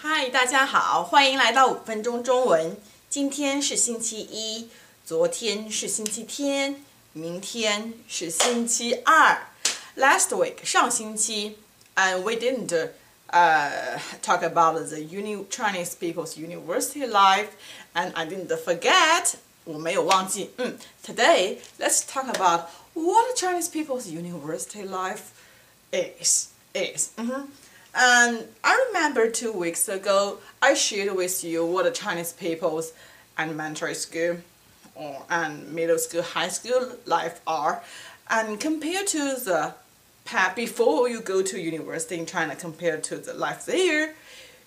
嗨，大家好，欢迎来到5分钟中文。今天是星期一，昨天是星期天，明天是星期二。Last week 上星期 and we didn't talk about the Chinese people's university life, and I didn't forget. 我没有忘记。Today let's talk about what Chinese people's university life is. And I remember 2 weeks ago, I shared with you what the Chinese people's elementary school and middle school, high school life are. And compared to the before you go to university in China, compared to the life there,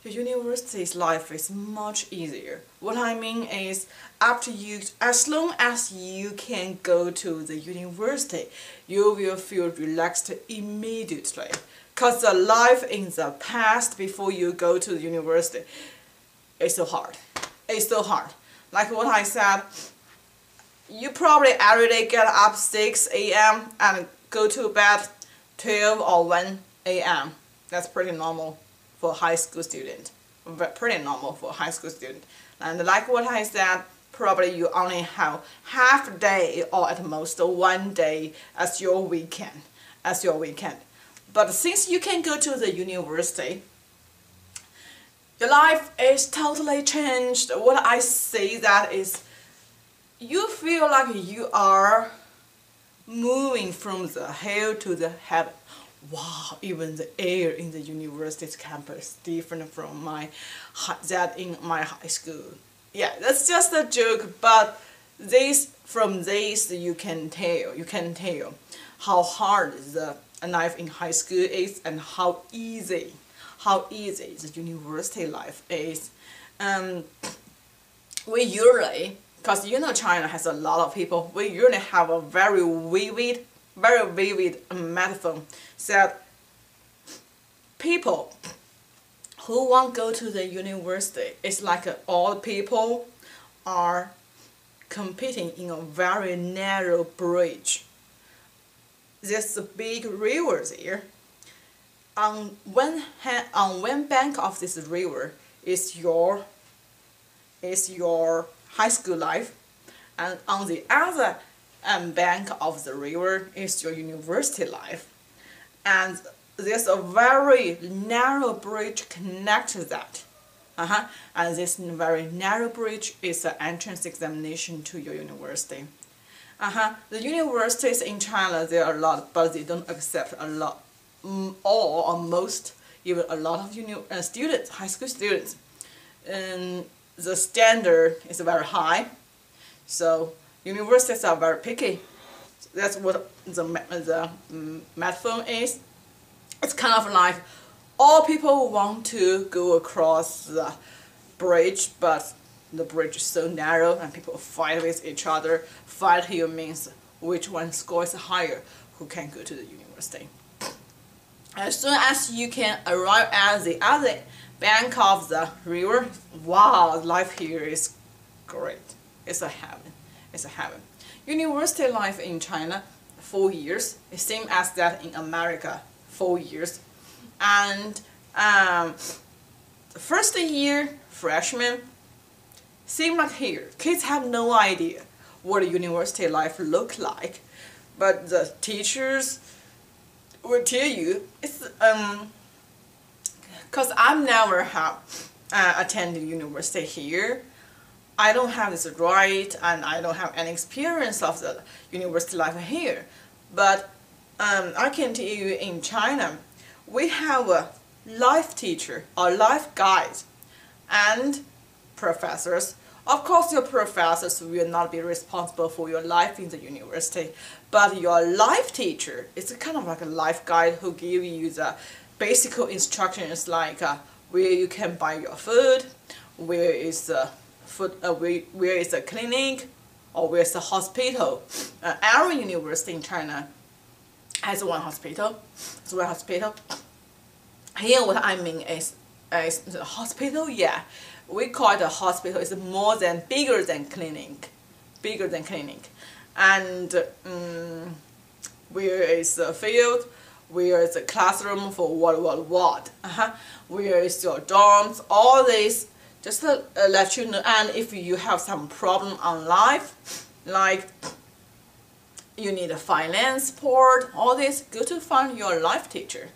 the university's life is much easier. What I mean is, as long as you can go to the university, you will feel relaxed immediately. Because the life in the past before you go to the university is so hard. It's so hard. Like what I said, you probably every day get up 6 a.m. and go to bed 12 or 1 a.m. That's pretty normal for a high school student. Pretty normal for a high school student. And like what I said, probably you only have half a day or at most 1 day as your weekend. But since you can go to the university, your life is totally changed. What I say that is, you feel like you are moving from the hell to the heaven. Wow, even the air in the university campus different from that in my high school. Yeah, that's just a joke, but from this you can tell how hard the life in high school is and how easy the university life is. We usually, because you know China has a lot of people, we usually have a very vivid metaphor that people who want to go to the university, it's like all people are competing in a very narrow bridge. There's a big river there. On one bank of this river is your high school life, and on the other bank of the river is your university life. And there's a very narrow bridge connecting that. And this very narrow bridge is the entrance examination to your university. The universities in China, there are a lot, but they don't accept a lot, all or most, even a lot of students, high school students. And the standard is very high, so universities are very picky. That's what the metaphor is. It's kind of like all people want to go across the bridge, but the bridge is so narrow and people fight with each other. Fight here means which one scores higher, who can go to the university. As soon as you can arrive at the other bank of the river, wow, life here is great. It's a heaven. University life in China, 4 years, is same as that in America, 4 years. And the first year, freshman, same like here. Kids have no idea what a university life look like, but the teachers will tell you. It's because I never have attended university here. I don't have this right, and I don't have any experience of the university life here. But I can tell you, in China, we have a life teacher or life guide and professors. Of course, your professors will not be responsible for your life in the university, but your life teacher is kind of like a life guide who give you the basic instructions, like where you can buy your food, where is the where is the clinic, or where is the hospital. Every university in China has one hospital. Here, what I mean is the hospital. Yeah, we call it a hospital. It's bigger than clinic, and where is the field, Where is the classroom for what? Where is your dorms? All this, just to let you know. And if you have some problem on life, like you need a finance support, all this, go to find your life teacher.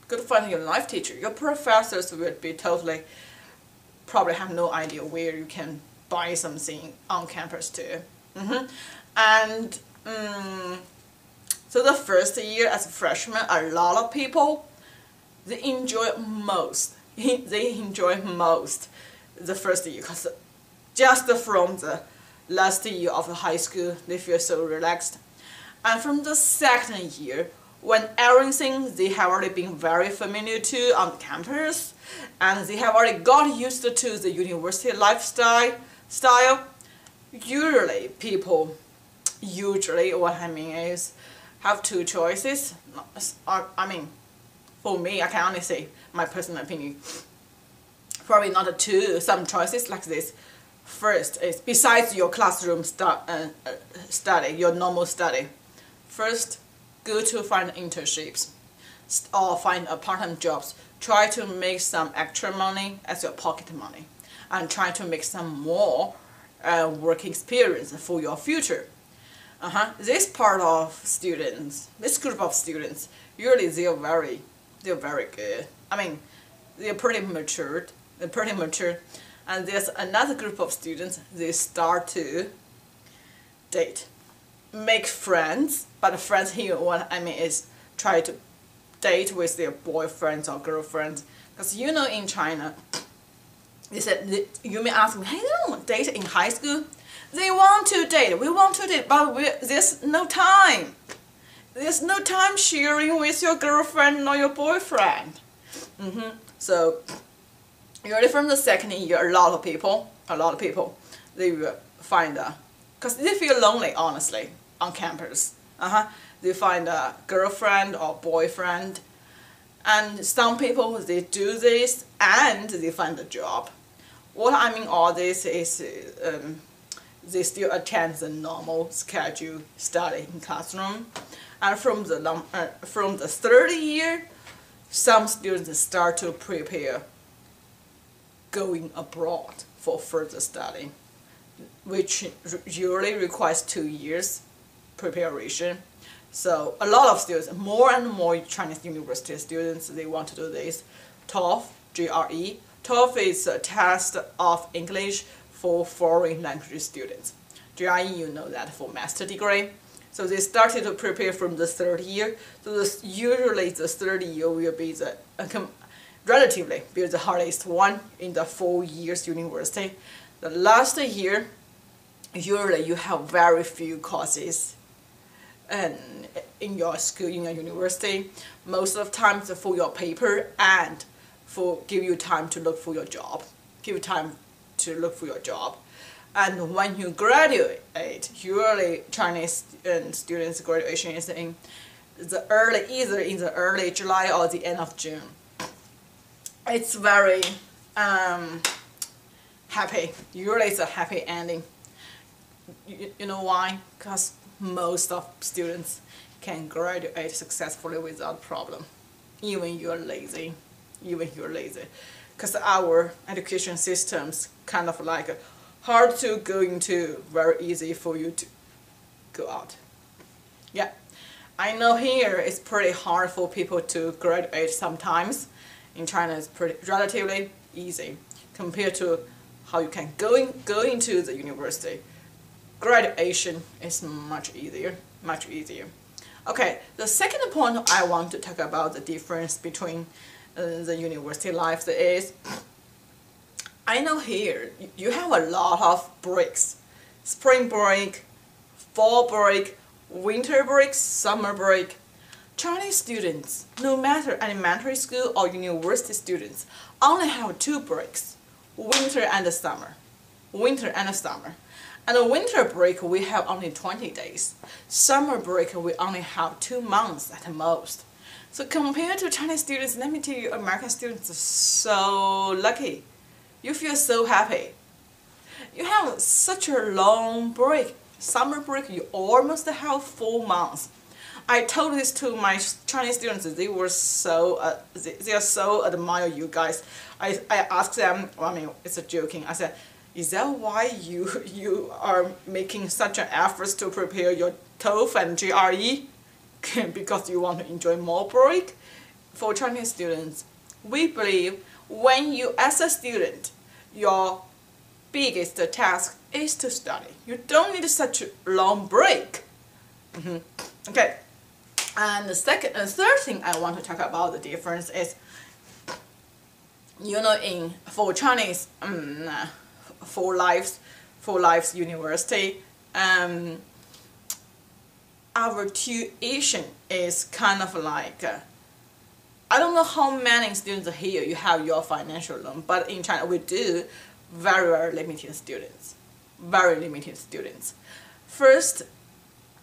Go to find your life teacher. Your professors will be probably have no idea where you can buy something on campus too. And so the first year as a freshman, a lot of people, they enjoy most the first year, because just from the last year of the high school, they feel so relaxed. And from the second year, when everything they have already been very familiar to on campus, and they have already got used to the university lifestyle, usually what I mean is, have two choices. I mean, for me, I can only say my personal opinion. Probably not two, some choices like this. First is, besides your classroom study, your normal study, first, go to find internships or find a part-time jobs. Try to make some extra money as your pocket money, and try to make some more work experience for your future. This part of students, this group of students, usually they're very good. I mean, they're pretty mature. And there's another group of students, they start to date, make friends. But friends here, what I mean is, try to date with their boyfriends or girlfriends. Because you know, in China, they said, you may ask me, hey, they don't date in high school. They want to date, we want to date, but there's no time. There's no time sharing with your girlfriend or your boyfriend. So, usually from the second year, a lot of people, they will find because they feel lonely, honestly, on campus. They find a girlfriend or boyfriend, and some people, they do this and they find a job. What I mean all this is, they still attend the normal schedule study in classroom, and from the third year, some students start to prepare going abroad for further study, which usually requires 2 years preparation. So a lot of students, more and more Chinese university students, they want to do this. TOEFL, GRE. TOEFL is a test of English for foreign language students. GRE, you know that, for master degree. So they started to prepare from the third year. So usually the third year will be relatively be the hardest one in the 4 years university. The last year, usually you have very few courses in your school, in your university. Most of the time it's for your paper and give you time to look for your job. And when you graduate, usually Chinese students' graduation is in either in the early July or the end of June. It's very happy. Usually it's a happy ending. You know why? Because most of students can graduate successfully without problem. Even you're lazy. Because our education systems kind of like hard to go into, very easy for you to go out. Yeah, I know here it's pretty hard for people to graduate sometimes. In China it's relatively easy compared to how you can go into the university. Graduation is much easier. Okay, the second point I want to talk about the difference between the university life is, I know here you have a lot of breaks. Spring break, fall break, winter break, summer break. Chinese students, no matter elementary school or university students, only have 2 breaks, winter and summer. And the winter break we have only 20 days. Summer break we only have 2 months at most. So compared to Chinese students, let me tell you, American students are so lucky. You feel so happy. You have such a long break. Summer break you almost have 4 months. I told this to my Chinese students. They were so they are so admire you guys. I asked them. Well, I mean, it's a joking. I said, is that why you are making such an effort to prepare your TOEFL and GRE? Because you want to enjoy more break? For Chinese students, we believe when you, as a student, your biggest task is to study. You don't need such a long break. Okay. And the third thing I want to talk about the difference is, you know, for Chinese, for Life's University, our tuition is kind of like, I don't know how many students here you have your financial loan, but in China we do very, very limited students. Very limited students. First,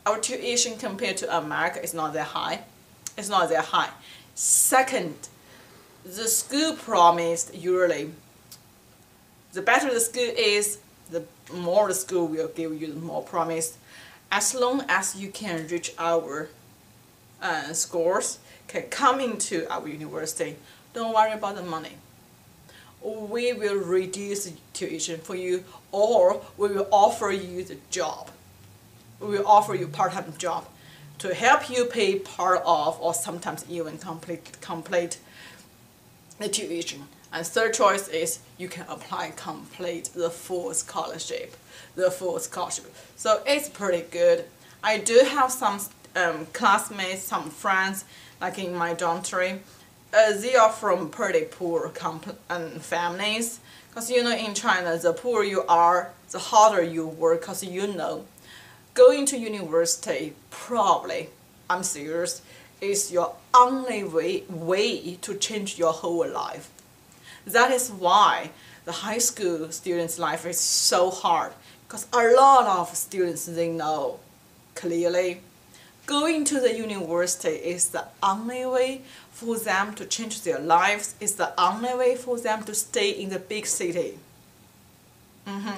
our tuition compared to America is not that high. It's not that high. Second, the school promised usually, the better the school is, the more the school will give you more promise. As long as you can reach our scores, can come into our university, don't worry about the money. We will reduce the tuition for you, or we will offer you the job. We will offer you part-time job to help you pay part of, or sometimes even complete the tuition. And third choice is you can apply complete the full scholarship. So it's pretty good. I do have some classmates, some friends, like in my dormitory. They are from pretty poor families. Because you know, in China, the poorer you are, the harder you work. Because you know, going to university probably, I'm serious, is your only way to change your whole life. That is why the high school students' life is so hard, because a lot of students, they know clearly going to the university is the only way for them to change their lives, is the only way for them to stay in the big city,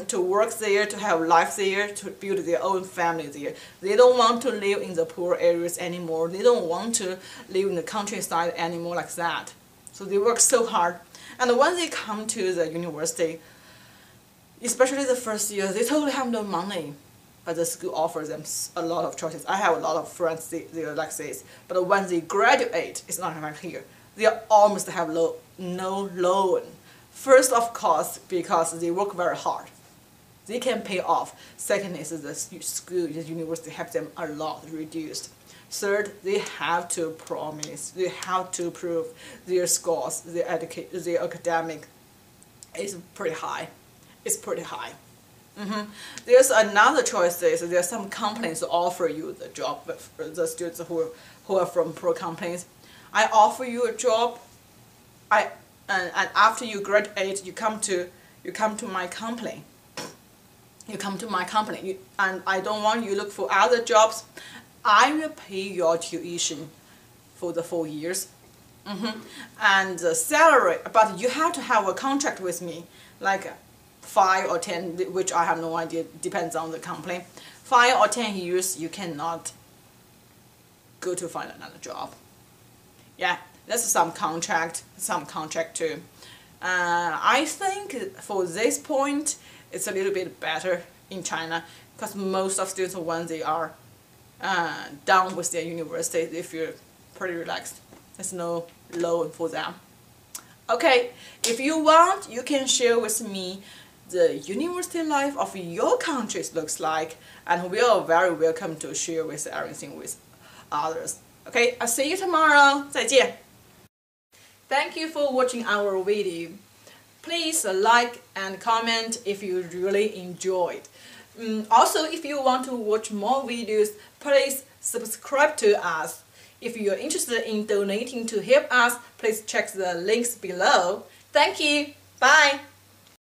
to work there, to have life there, to build their own family there. They don't want to live in the poor areas anymore. They don't want to live in the countryside anymore like that. So they work so hard. And when they come to the university, especially the first year, they totally have no money. But the school offers them a lot of choices. I have a lot of friends, they are like this. But when they graduate, it's not like here. They almost have no loan. First, of course, because they work very hard. They can pay off. Second is the school, the university helps them a lot reduced. Third, they have to promise, they have to prove their scores, their academic is pretty high. It's pretty high. There's another choice is there's some companies that offer you the job, the students who are from poor companies. I offer you a job, and after you graduate, you come to my company. You come to my company, and I don't want you to look for other jobs. I will pay your tuition for the 4 years, and the salary. But you have to have a contract with me, like 5 or 10, which I have no idea. Depends on the company. 5 or 10 years, you cannot go to find another job. Yeah, that's some contract too. I think for this point, it's a little bit better in China, because most of students, when they are done with their university, they feel pretty relaxed. There's no loan for them. Okay, if you want, you can share with me the university life of your country looks like, and we are very welcome to share with everything with others. Okay, I'll see you tomorrow. 再见. Thank you for watching our video. Please like and comment if you really enjoyed. Also, if you want to watch more videos, please subscribe to us. If you are interested in donating to help us, please check the links below. Thank you. Bye.